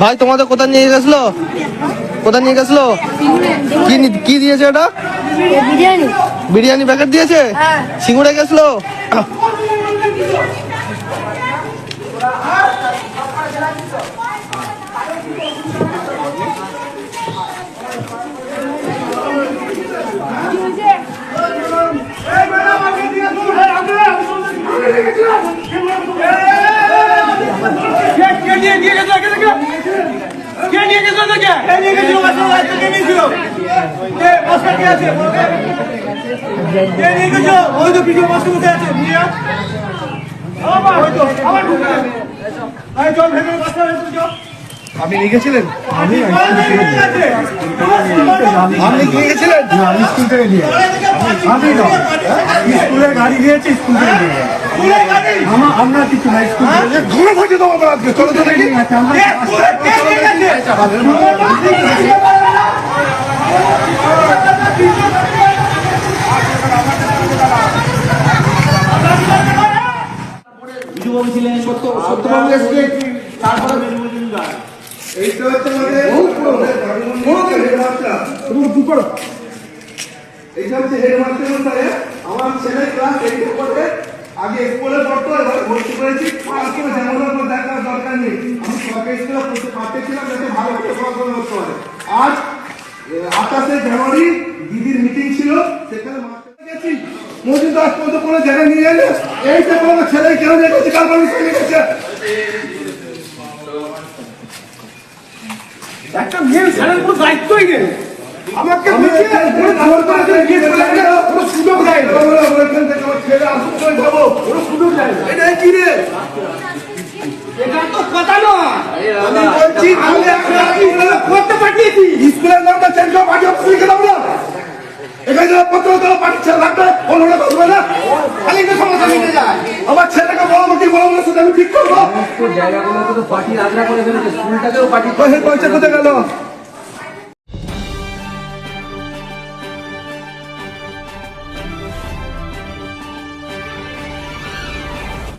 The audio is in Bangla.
ভাই তোমাদের কোথায় নিয়ে গেছিলো? কোথায় নিয়ে গেছিলো? কি দিয়েছে ওটা? বিরিয়ানি প্যাকেট দিয়েছে? সিঙ্গুরে গেছিলো? আপনি নিয়ে গেছিলেন? আপনি নিয়ে গেছিলেন? আমি স্কুল থেকে নিয়ে আমি স্কুলের গাড়ি দিয়েছি, স্কুল থেকে নিয়ে আমরা কিছু নাই। স্কুল ঘুরে বসে তোমার আজকে চলো তো দেখি। আমার ছেলে ক্লাস 8 পড়ে, আগে স্কুলে পড়তো, এবার ভর্তি করেছি। দেখার দরকার নেই, আমি সরকারি স্কুলে পড়তে পারতেছিলাম যাতে ভালো করে পড়াশোনা করতে পারে। আজ 28শে জানুয়ারি দিদির মিটিং ছিল, সেখানে গেছি। মজুদ আজ পর্যন্ত কোনো জায়গায় নিয়ে গেলে এইটা কোনো ছেলে কেন নিয়ে গেছে, কার মানুষ নিয়ে গেছে। একটা মেয়ে ছেলের কোনো দায়িত্বই নেই। আমাকে সুযোগ দেয় যাবো, কোনো সুযোগ দেয় না। এটা কি রে? এটা তো কথা নয়। আমি বলছি করতে পাঠিয়েছি, স্কুলের নামটা চেঞ্জ করে পাঠিয়ে অফিসে গেলাম না। এখানে পত্র পাঠিয়ে লাগবে, অন্যরা করবে না। খালি সমস্যা মিটে যায়। আমার ছেলেকে বড় সাথে আমি ঠিক করবো। জায়গাগুলো তো পাঠিয়ে আগ্রা করে ফেলেছে, স্কুলটাকেও পাঠিয়ে কোথায় গেল।